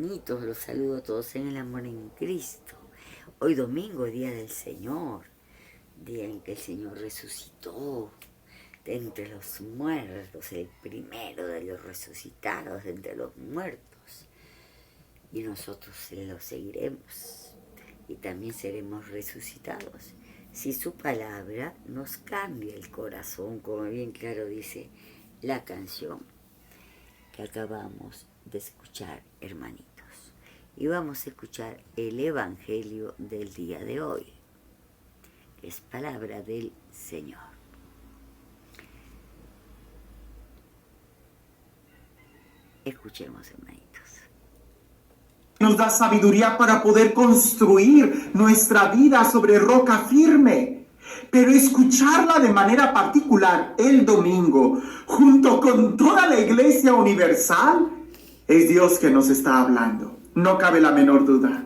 hermanitos, los saludo a todos en el amor en Cristo. Hoy domingo, día del Señor, día en que el Señor resucitó de entre los muertos, el primero de los resucitados de entre los muertos. Y nosotros lo seguiremos y también seremos resucitados si su palabra nos cambia el corazón, como bien claro dice la canción que acabamos de escuchar, hermanitos. Y vamos a escuchar el Evangelio del día de hoy, que es palabra del Señor. Escuchemos, hermanitos. Nos da sabiduría para poder construir nuestra vida sobre roca firme. Pero escucharla de manera particular el domingo, junto con toda la Iglesia Universal, es Dios que nos está hablando. No cabe la menor duda.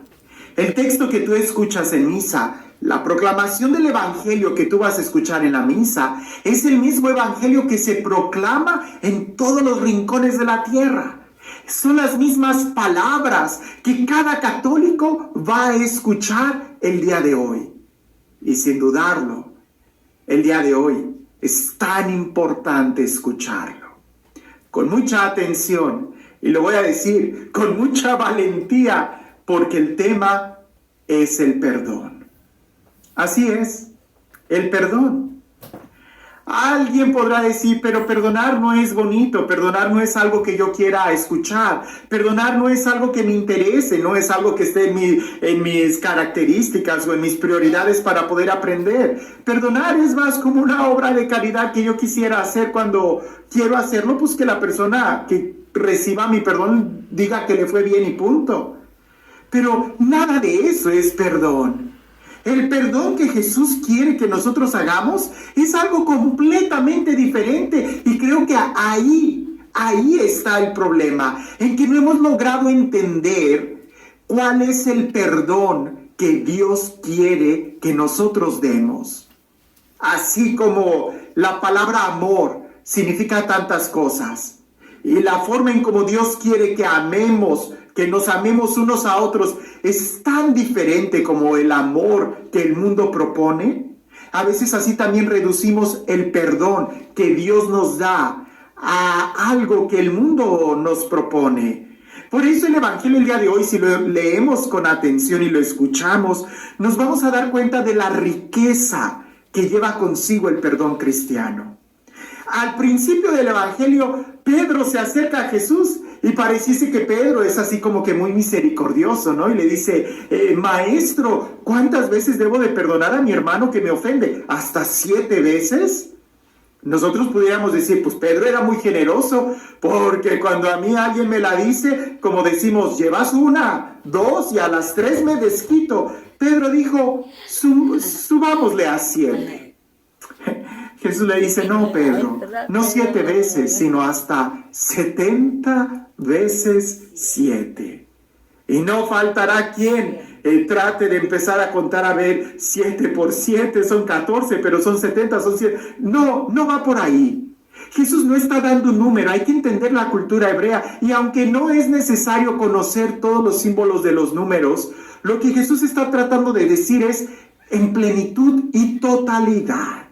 El texto que tú escuchas en misa, la proclamación del Evangelio que tú vas a escuchar en la misa, es el mismo Evangelio que se proclama en todos los rincones de la tierra. Son las mismas palabras que cada católico va a escuchar el día de hoy. Y sin dudarlo, el día de hoy es tan importante escucharlo. Con mucha atención, y lo voy a decir con mucha valentía, porque el tema es el perdón. Así es, el perdón. Alguien podrá decir, pero perdonar no es bonito, perdonar no es algo que yo quiera escuchar, perdonar no es algo que me interese, no es algo que esté en mis características o en mis prioridades para poder aprender. Perdonar es más como una obra de caridad que yo quisiera hacer cuando quiero hacerlo, pues que la persona que reciba mi perdón diga que le fue bien y punto. Pero nada de eso es perdón. El perdón que Jesús quiere que nosotros hagamos es algo completamente diferente. Y creo que ahí está el problema, en que no hemos logrado entender cuál es el perdón que Dios quiere que nosotros demos. Así como la palabra amor significa tantas cosas, y la forma en como Dios quiere que amemos, que nos amemos unos a otros, es tan diferente como el amor que el mundo propone. A veces así también reducimos el perdón que Dios nos da a algo que el mundo nos propone. Por eso el Evangelio el día de hoy, si lo leemos con atención y lo escuchamos, nos vamos a dar cuenta de la riqueza que lleva consigo el perdón cristiano. Al principio del Evangelio, Pedro se acerca a Jesús y pareciese que Pedro es así como que muy misericordioso, ¿no? Y le dice, maestro, ¿cuántas veces debo de perdonar a mi hermano que me ofende? ¿Hasta 7 veces? Nosotros pudiéramos decir, pues Pedro era muy generoso, porque cuando a mí alguien me la dice, como decimos, llevas 1, 2 y a las 3 me desquito. Pedro dijo, subámosle a 7. Jesús le dice, no, Pedro, no 7 veces, sino hasta 70 veces 7. Y no faltará quien trate de empezar a contar, a ver, 7 por 7 son 14, pero son 70, son 7. No va por ahí. Jesús no está dando un número, hay que entender la cultura hebrea. Y aunque no es necesario conocer todos los símbolos de los números, lo que Jesús está tratando de decir es en plenitud y totalidad.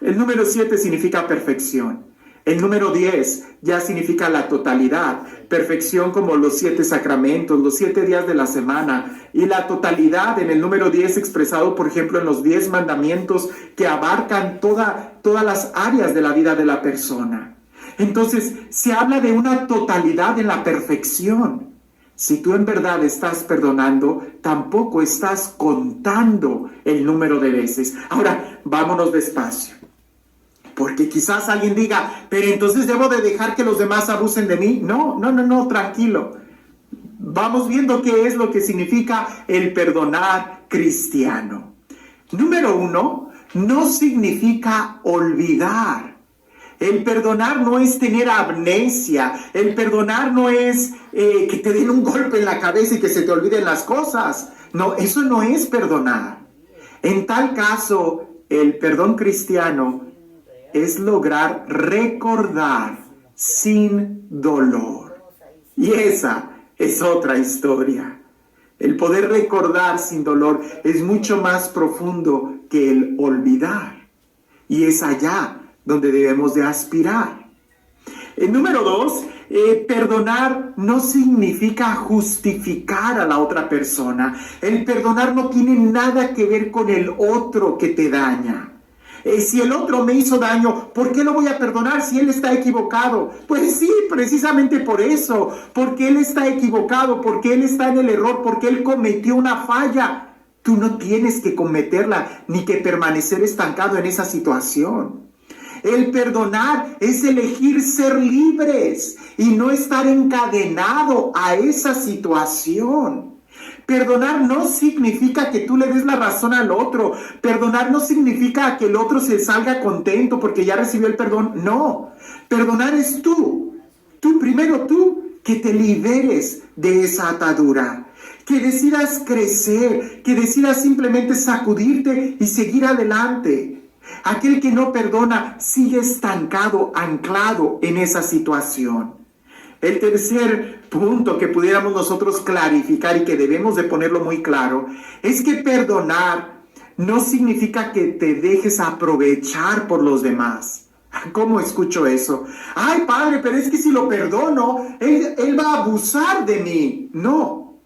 El número 7 significa perfección. El número 10 ya significa la totalidad. Perfección como los 7 sacramentos, los 7 días de la semana. Y la totalidad en el número 10 expresado, por ejemplo, en los 10 mandamientos que abarcan todas las áreas de la vida de la persona. Entonces, se habla de una totalidad en la perfección. Si tú en verdad estás perdonando, tampoco estás contando el número de veces. Ahora, vámonos despacio. Porque quizás alguien diga, pero entonces debo de dejar que los demás abusen de mí. No, tranquilo. Vamos viendo qué es lo que significa el perdonar cristiano. Número 1, no significa olvidar. El perdonar no es tener amnesia. El perdonar no es que te den un golpe en la cabeza y que se te olviden las cosas. No, eso no es perdonar. En tal caso, el perdón cristiano es lograr recordar sin dolor. Y esa es otra historia. El poder recordar sin dolor es mucho más profundo que el olvidar. Y es allá donde debemos de aspirar. Número 2, perdonar no significa justificar a la otra persona. El perdonar no tiene nada que ver con el otro que te daña. Si el otro me hizo daño, ¿por qué lo voy a perdonar si él está equivocado? Pues sí, precisamente por eso, porque él está equivocado, porque él está en el error, porque él cometió una falla. Tú no tienes que cometerla ni que permanecer estancado en esa situación. El perdonar es elegir ser libres y no estar encadenado a esa situación. Perdonar no significa que tú le des la razón al otro. Perdonar no significa que el otro se salga contento porque ya recibió el perdón. No, perdonar es tú. Primero tú, que te liberes de esa atadura. Que decidas crecer, que decidas simplemente sacudirte y seguir adelante. Aquel que no perdona sigue estancado, anclado en esa situación. El tercer punto que pudiéramos nosotros clarificar y que debemos de ponerlo muy claro es que perdonar no significa que te dejes aprovechar por los demás. ¿Cómo escucho eso? Ay, padre, pero es que si lo perdono, él va a abusar de mí. No.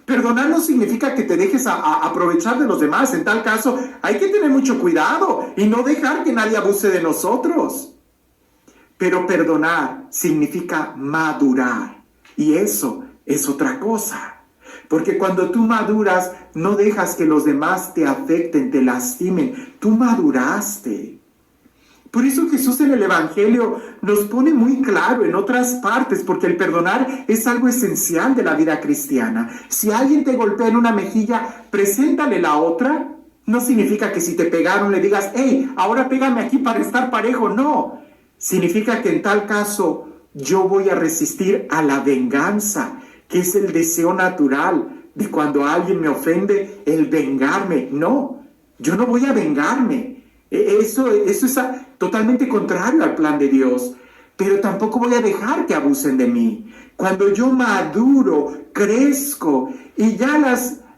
Perdonar no significa que te dejes aprovechar de los demás. En tal caso, hay que tener mucho cuidado y no dejar que nadie abuse de nosotros. Pero perdonar significa madurar. Y eso es otra cosa. Porque cuando tú maduras, no dejas que los demás te afecten, te lastimen. Tú maduraste. Por eso Jesús en el Evangelio nos pone muy claro en otras partes, porque el perdonar es algo esencial de la vida cristiana. Si alguien te golpea en una mejilla, preséntale la otra. No significa que si te pegaron le digas, hey, ahora pégame aquí para estar parejo. No, significa que en tal caso yo voy a resistir a la venganza, que es el deseo natural de cuando alguien me ofende, el vengarme. No, yo no voy a vengarme. Eso es totalmente contrario al plan de Dios, pero tampoco voy a dejar que abusen de mí. Cuando yo maduro, crezco y ya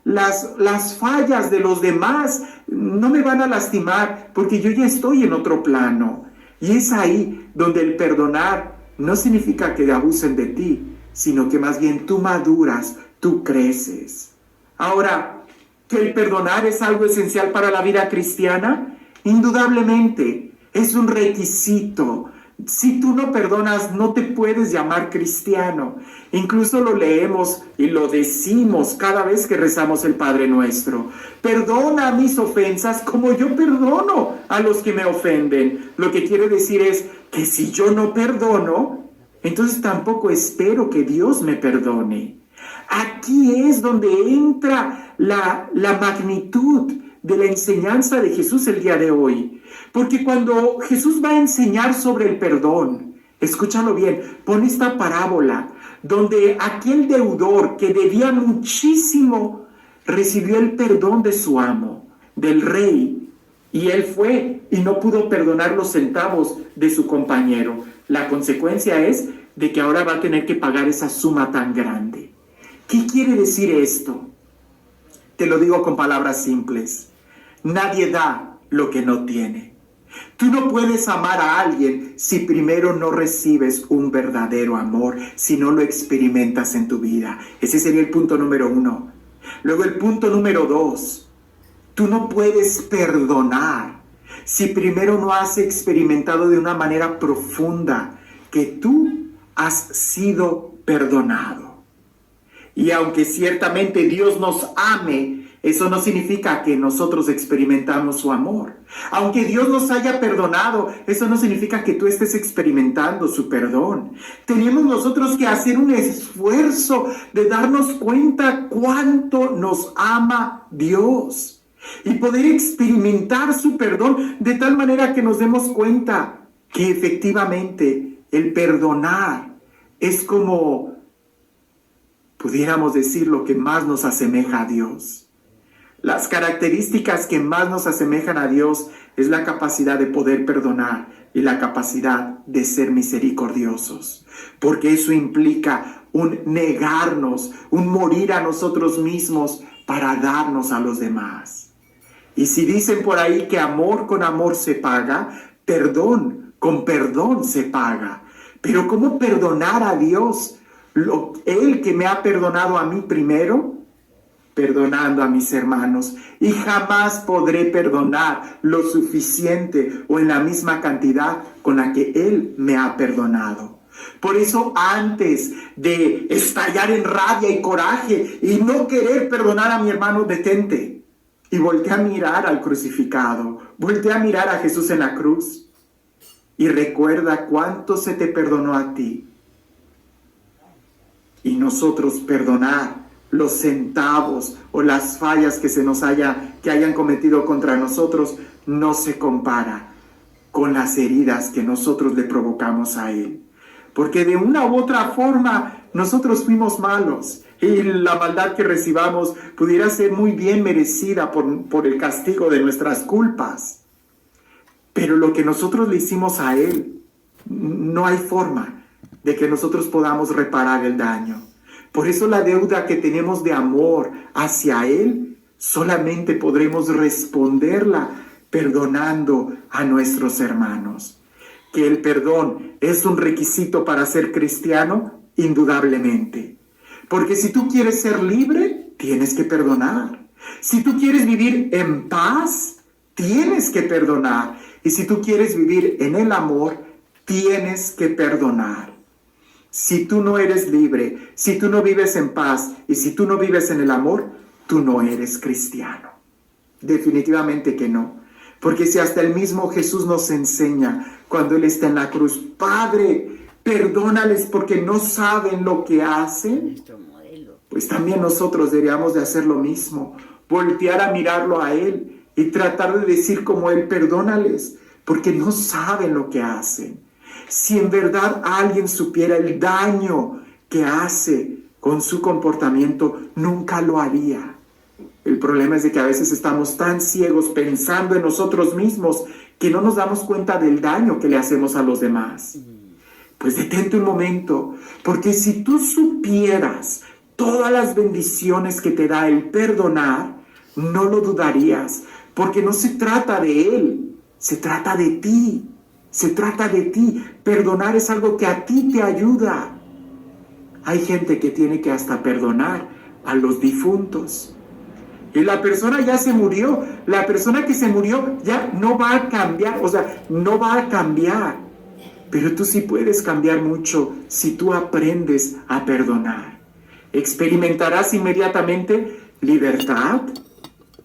las fallas de los demás no me van a lastimar porque yo ya estoy en otro plano. Y es ahí donde el perdonar no significa que abusen de ti, sino que más bien tú maduras, tú creces. Ahora, ¿que el perdonar es algo esencial para la vida cristiana? Indudablemente, es un requisito. Si tú no perdonas, no te puedes llamar cristiano. Incluso lo leemos y lo decimos cada vez que rezamos el Padre Nuestro. Perdona mis ofensas como yo perdono a los que me ofenden. Lo que quiere decir es que si yo no perdono, entonces tampoco espero que Dios me perdone. Aquí es donde entra la magnitud de la enseñanza de Jesús el día de hoy. Porque cuando Jesús va a enseñar sobre el perdón, escúchalo bien, pone esta parábola donde aquel deudor que debía muchísimo recibió el perdón de su amo, del rey, y él fue y no pudo perdonar los centavos de su compañero. La consecuencia es de que ahora va a tener que pagar esa suma tan grande. ¿Qué quiere decir esto? Te lo digo con palabras simples. Nadie da lo que no tiene. Tú no puedes amar a alguien si primero no recibes un verdadero amor, si no lo experimentas en tu vida. Ese sería el punto número 1. Luego el punto número 2. Tú no puedes perdonar si primero no has experimentado de una manera profunda que tú has sido perdonado. Y aunque ciertamente Dios nos ame, eso no significa que nosotros experimentamos su amor. Aunque Dios nos haya perdonado, eso no significa que tú estés experimentando su perdón. Tenemos nosotros que hacer un esfuerzo de darnos cuenta cuánto nos ama Dios y poder experimentar su perdón de tal manera que nos demos cuenta que efectivamente el perdonar es como, pudiéramos decir, lo que más nos asemeja a Dios. Las características que más nos asemejan a Dios es la capacidad de poder perdonar y la capacidad de ser misericordiosos, porque eso implica un negarnos, un morir a nosotros mismos para darnos a los demás. Y si dicen por ahí que amor con amor se paga, perdón con perdón se paga. Pero ¿cómo perdonar a Dios? Él que me ha perdonado a mí primero, perdonando a mis hermanos. Y jamás podré perdonar lo suficiente o en la misma cantidad con la que Él me ha perdonado. Por eso antes de estallar en rabia y coraje y no querer perdonar a mi hermano, detente. Y voltea a mirar al crucificado. Voltea a mirar a Jesús en la cruz. Y recuerda cuánto se te perdonó a ti. Y nosotros perdonar los centavos o las fallas que hayan cometido contra nosotros no se compara con las heridas que nosotros le provocamos a Él. Porque de una u otra forma nosotros fuimos malos. Y la maldad que recibamos pudiera ser muy bien merecida por el castigo de nuestras culpas. Pero lo que nosotros le hicimos a Él, no hay forma de que nosotros podamos reparar el daño. Por eso la deuda que tenemos de amor hacia Él, solamente podremos responderla perdonando a nuestros hermanos. Que el perdón es un requisito para ser cristiano, indudablemente. Porque si tú quieres ser libre, tienes que perdonar. Si tú quieres vivir en paz, tienes que perdonar. Y si tú quieres vivir en el amor, tienes que perdonar. Si tú no eres libre, si tú no vives en paz y si tú no vives en el amor, tú no eres cristiano. Definitivamente que no. Porque si hasta el mismo Jesús nos enseña cuando Él está en la cruz, Padre, perdónales porque no saben lo que hacen, pues también nosotros deberíamos de hacer lo mismo, voltear a mirarlo a Él y tratar de decir como Él, perdónales porque no saben lo que hacen. Si en verdad alguien supiera el daño que hace con su comportamiento, nunca lo haría. El problema es de que a veces estamos tan ciegos pensando en nosotros mismos que no nos damos cuenta del daño que le hacemos a los demás. Pues detente un momento, porque si tú supieras todas las bendiciones que te da el perdonar, no lo dudarías, porque no se trata de Él, se trata de ti. Se trata de ti. Perdonar es algo que a ti te ayuda. Hay gente que tiene que hasta perdonar a los difuntos. Y la persona ya se murió. La persona que se murió ya no va a cambiar. O sea, no va a cambiar. Pero tú sí puedes cambiar mucho si tú aprendes a perdonar. Experimentarás inmediatamente libertad,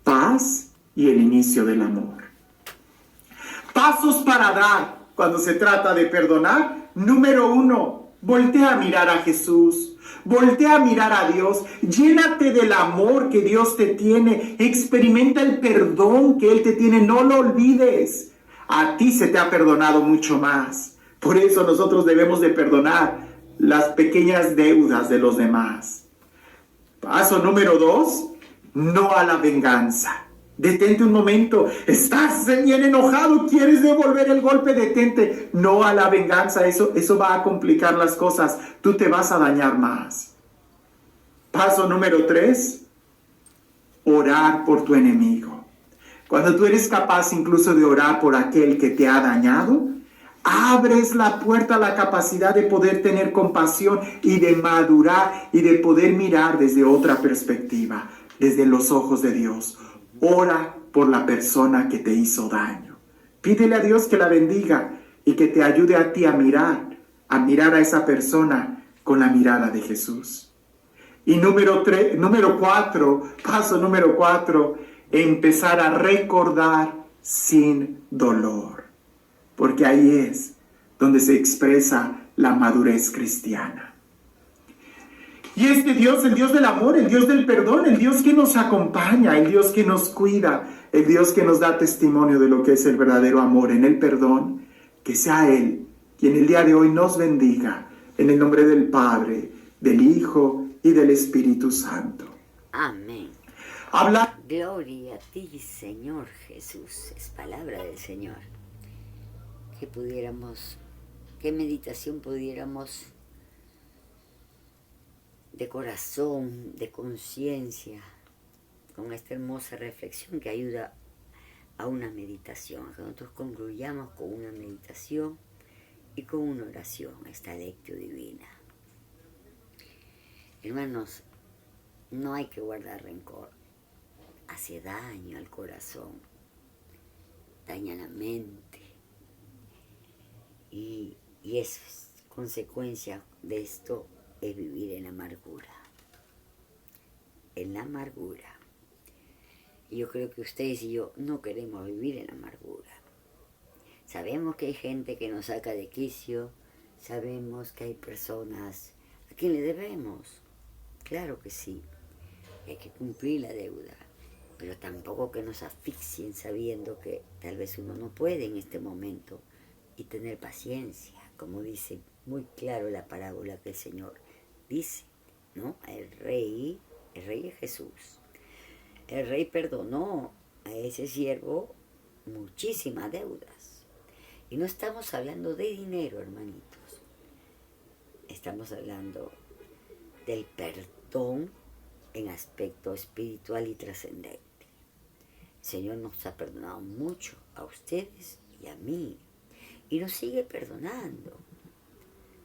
paz y el inicio del amor. Pasos para dar cuando se trata de perdonar. Número 1, voltea a mirar a Jesús. Voltea a mirar a Dios. Llénate del amor que Dios te tiene. Experimenta el perdón que Él te tiene. No lo olvides. A ti se te ha perdonado mucho más. Por eso nosotros debemos de perdonar las pequeñas deudas de los demás. Paso número 2, no a la venganza. Detente un momento, estás bien enojado, quieres devolver el golpe, detente. No a la venganza, eso va a complicar las cosas, tú te vas a dañar más. Paso número 3, orar por tu enemigo. Cuando tú eres capaz incluso de orar por aquel que te ha dañado, abres la puerta a la capacidad de poder tener compasión y de madurar y de poder mirar desde otra perspectiva, desde los ojos de Dios. Ora por la persona que te hizo daño. Pídele a Dios que la bendiga y que te ayude a ti a mirar a esa persona con la mirada de Jesús. Y paso número 4, empezar a recordar sin dolor. Porque ahí es donde se expresa la madurez cristiana. Y este Dios, el Dios del amor, el Dios del perdón, el Dios que nos acompaña, el Dios que nos cuida, el Dios que nos da testimonio de lo que es el verdadero amor en el perdón, que sea Él quien el día de hoy nos bendiga, en el nombre del Padre, del Hijo y del Espíritu Santo. Amén. Gloria a ti, Señor Jesús, es palabra del Señor. qué meditación pudiéramos de corazón, de conciencia, con esta hermosa reflexión que ayuda a una meditación, que nosotros concluyamos con una meditación y con una oración a esta lectio divina. Hermanos, no hay que guardar rencor, hace daño al corazón, daña la mente y es consecuencia de esto es vivir en amargura, en la amargura. Y yo creo que ustedes y yo no queremos vivir en amargura. Sabemos que hay gente que nos saca de quicio, sabemos que hay personas a quien le debemos, claro que sí, hay que cumplir la deuda, pero tampoco que nos asfixien sabiendo que tal vez uno no puede en este momento y tener paciencia, como dice muy claro la parábola que el Señor dice, ¿no? El rey es Jesús. El rey perdonó a ese siervo muchísimas deudas. Y no estamos hablando de dinero, hermanitos. Estamos hablando del perdón en aspecto espiritual y trascendente. El Señor nos ha perdonado mucho a ustedes y a mí. Y nos sigue perdonando.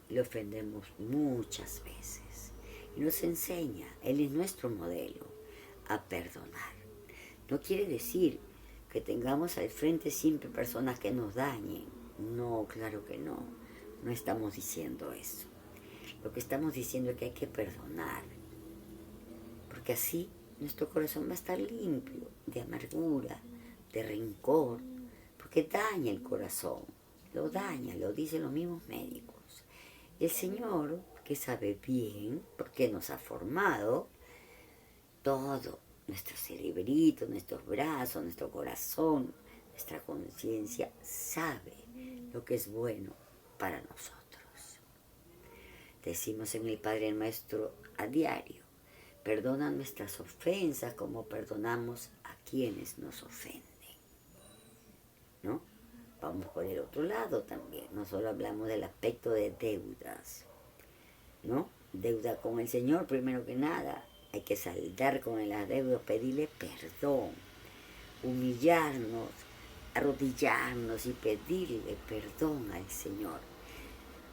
Le ofendemos muchas veces. Y nos enseña, Él es nuestro modelo, a perdonar. No quiere decir que tengamos al frente siempre personas que nos dañen. No, claro que no. No estamos diciendo eso. Lo que estamos diciendo es que hay que perdonar. Porque así nuestro corazón va a estar limpio de amargura, de rencor, porque daña el corazón. Lo daña, lo dicen los mismos médicos. El Señor, que sabe bien, porque nos ha formado, todo, nuestro cerebrito, nuestros brazos, nuestro corazón, nuestra conciencia, sabe lo que es bueno para nosotros. Decimos en el Padre Nuestro a diario, perdona nuestras ofensas como perdonamos a quienes nos ofenden, ¿no? Vamos por el otro lado también, no solo hablamos del aspecto de deudas, ¿no? Deuda con el Señor primero que nada, hay que saldar con el adeudo, pedirle perdón, humillarnos, arrodillarnos y pedirle perdón al Señor.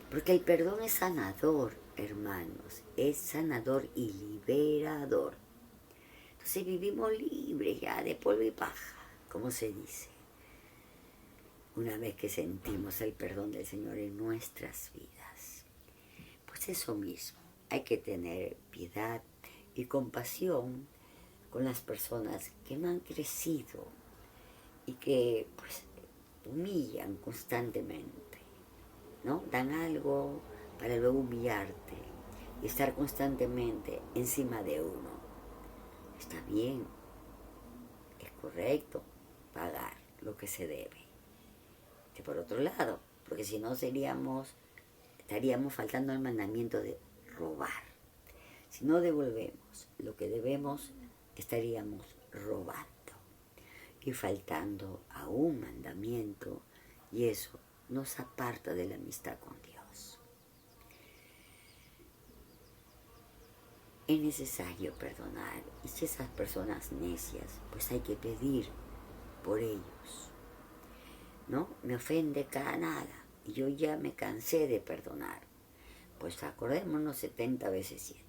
Porque el perdón es sanador, hermanos, es sanador y liberador. Entonces vivimos libres ya de polvo y paja, como se dice, una vez que sentimos el perdón del Señor en nuestras vidas. Pues eso mismo, hay que tener piedad y compasión con las personas que no han crecido y que pues humillan constantemente, ¿no? Dan algo para luego humillarte y estar constantemente encima de uno. Está bien, es correcto pagar lo que se debe. Y por otro lado, porque si no estaríamos faltando al mandamiento de robar. Si no devolvemos lo que debemos, estaríamos robando y faltando a un mandamiento, y eso nos aparta de la amistad con Dios. Es necesario perdonar, y si esas personas necias, pues hay que pedir por ellos, ¿no? Me ofende cada nada, y yo ya me cansé de perdonar. Pues acordémonos 70 veces 7.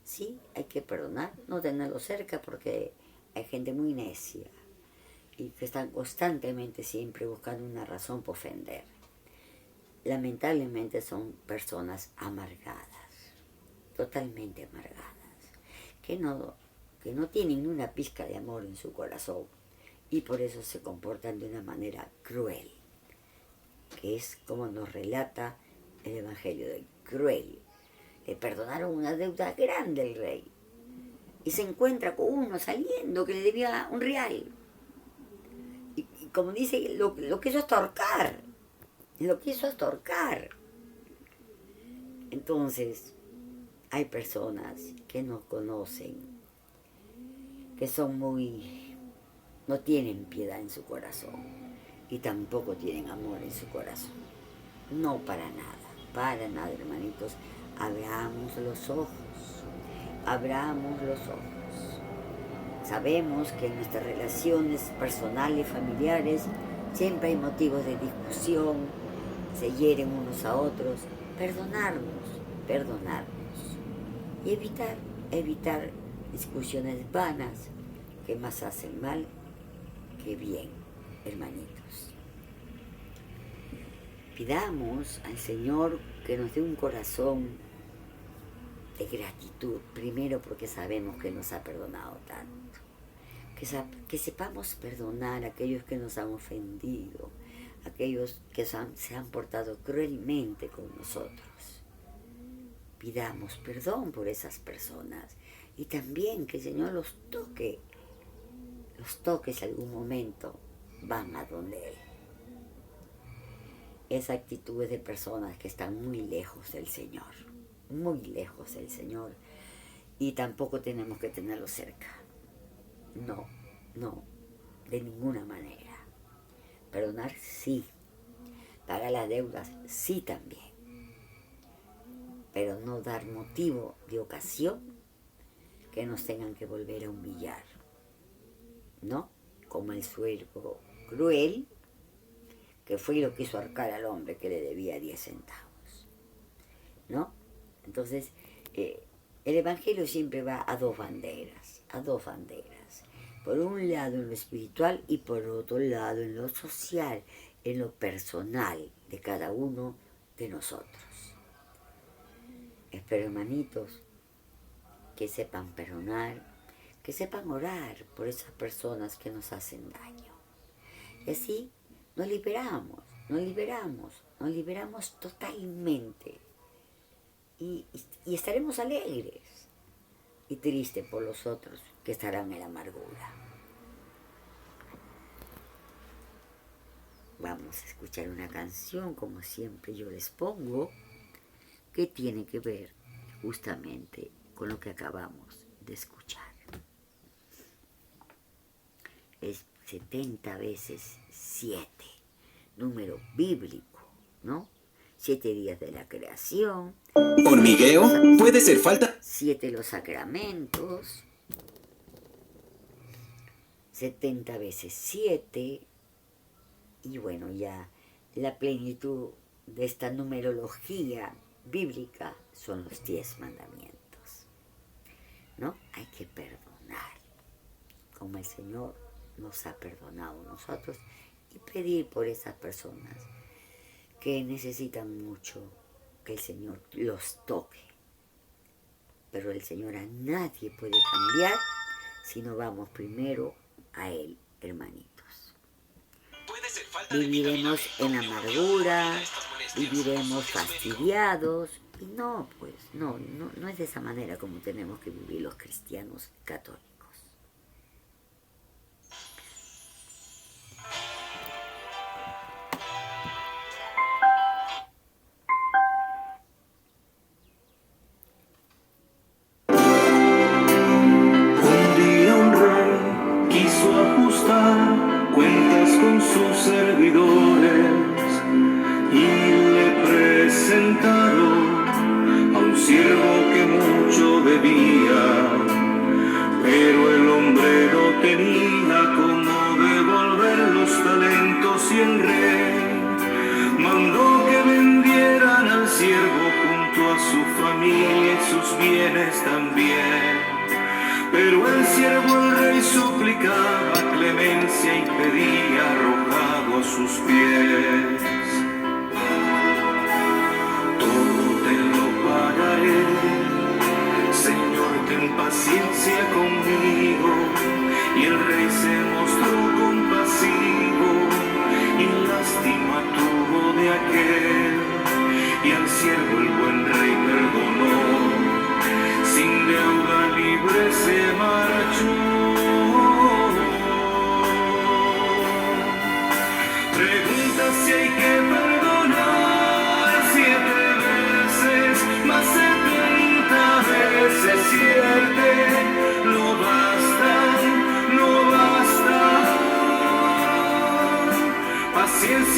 Sí, hay que perdonar, no tenerlo cerca porque hay gente muy necia y que están constantemente siempre buscando una razón para ofender. Lamentablemente son personas amargadas, totalmente amargadas, que no tienen ni una pizca de amor en su corazón y por eso se comportan de una manera cruel, que es como nos relata el Evangelio del cruel. Le perdonaron una deuda grande al rey y se encuentra con uno saliendo que le debía un real. Y como dice, lo quiso extorcar. Entonces, hay personas que no conocen, que son no tienen piedad en su corazón, y tampoco tienen amor en su corazón. No, para nada, hermanitos. Abramos los ojos, abramos los ojos. Sabemos que en nuestras relaciones personales, familiares, siempre hay motivos de discusión, se hieren unos a otros. Perdonarnos y evitar discusiones vanas que más hacen mal que bien, hermanitos. Pidamos al Señor que nos dé un corazón de gratitud, primero porque sabemos que nos ha perdonado tanto, que sepamos perdonar a aquellos que nos han ofendido, aquellos que se han portado cruelmente con nosotros. Pidamos perdón por esas personas y también que el Señor los toque si algún momento van a donde Él. Esa actitud es de personas que están muy lejos del Señor, y tampoco tenemos que tenerlos cerca. No, de ninguna manera. Perdonar sí, pagar las deudas sí también, pero no dar motivo de ocasión que nos tengan que volver a humillar, ¿no? Como el siervo cruel que fue y lo quiso ahorcar al hombre que le debía 10 centavos, ¿no? Entonces, el Evangelio siempre va a dos banderas. Por un lado en lo espiritual y por otro lado en lo social, en lo personal de cada uno de nosotros. Espero, hermanitos, que sepan perdonar, que sepan orar por esas personas que nos hacen daño. Y así nos liberamos totalmente. Y estaremos alegres y tristes por los otros que estarán en la amargura. Vamos a escuchar una canción, como siempre yo les pongo, que tiene que ver justamente con lo que acabamos de escuchar. Es 70 veces 7, número bíblico, ¿no? 7 días de la creación. Hormigueo puede ser falta. 7 los sacramentos. 70 veces 7. Y bueno, ya la plenitud de esta numerología bíblica son los 10 mandamientos, ¿no? Hay que perdonar, como el Señor nos ha perdonado a nosotros, y pedir por esas personas que necesitan mucho que el Señor los toque. Pero el Señor a nadie puede cambiar si no vamos primero a Él, hermanitos. Viviremos en amargura, viviremos fastidiados, y no, pues, no es de esa manera como tenemos que vivir los cristianos católicos. Cuentas con sus servidores y le presentaron a un siervo que mucho debía, pero el hombre no tenía cómo devolver los talentos, y el rey mandó que vendieran al siervo junto a su familia y sus bienes también. Pero el siervo al rey suplicaba clemencia y pedía arrojado a sus pies. Todo te lo pagaré, Señor, ten paciencia conmigo. Y el rey se mostró compasivo y lástima tuvo de aquel. Y al siervo el buen rey perdonó, sin deuda libre se marchó. Pregunta si hay que perdonar 7 veces, más 70 veces 7. No bastan,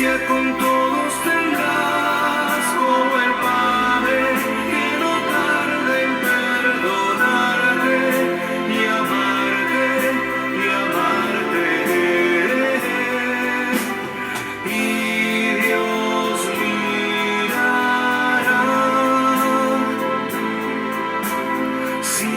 Paciencia con todos tendrás, como el Padre que no tarde en perdonarte y amarte y amarte. Y Dios mirará si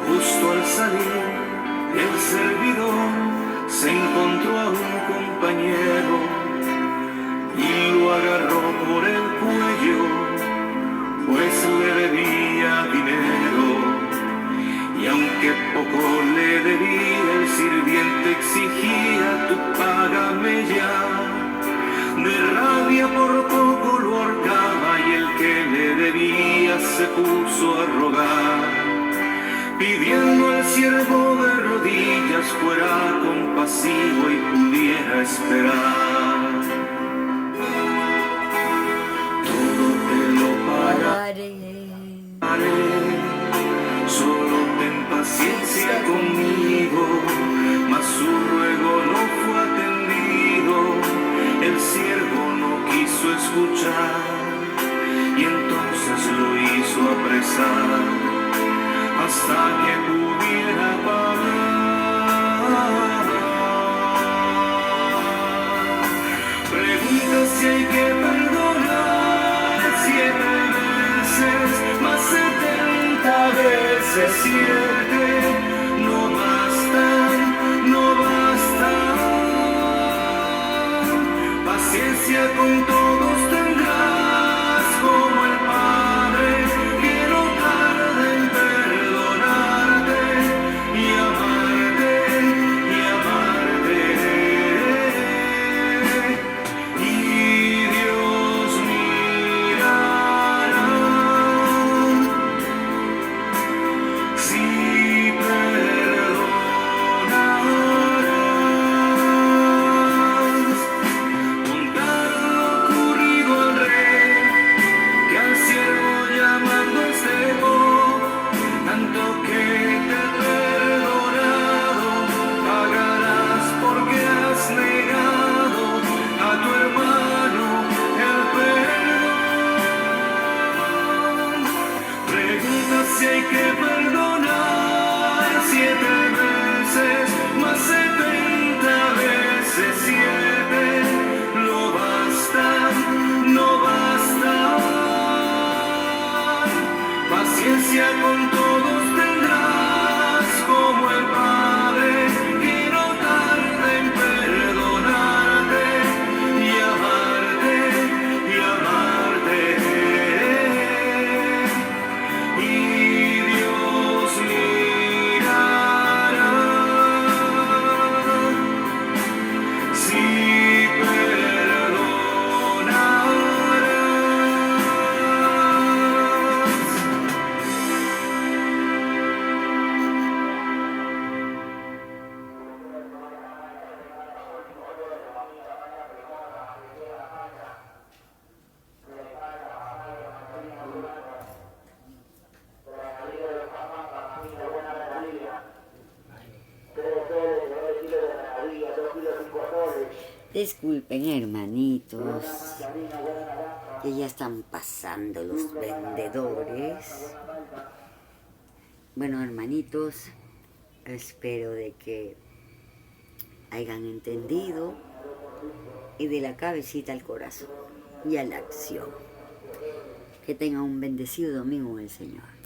justo al salir, el servidor se encontró a un compañero y lo agarró por el cuello, pues le debía dinero. Y aunque poco le debía, el sirviente exigía: tú págame ya. De rabia por poco lo ahorcaba y el que le debía se puso a rogar, pidiendo al siervo de rodillas fuera compasivo y pudiera esperar. Todo te lo pagaré, solo ten paciencia conmigo. Mas su ruego no fue atendido, el siervo no quiso escuchar y entonces lo hizo apresar hasta que pudiera pagar. Pregunta si hay que perdonar 7 veces, más 70 veces 7. No bastan, no bastan. Paciencia con todos tendrás, como el Padre que no tarda en perdonarte y amarte y amarte. Y Dios mirará si perdonarás. Contar lo ocurrido al rey, que al siervo llamando dejó, tanto que te he perdonado, pagarás porque has negado a tu hermano el perdón. Pregunta si hay que perdonar 7 veces, más 70 veces 7. No bastan, no bastan. Paciencia con todos tendrás, como el Padre que no tarda en perdonarte y amarte y amarte. Y Dios mirará si perdonarás. Disculpen, hermanitos, que ya están pasando los vendedores. Bueno, hermanitos, espero de que hayan entendido y de la cabecita al corazón y a la acción. Que tengan un bendecido domingo en el Señor.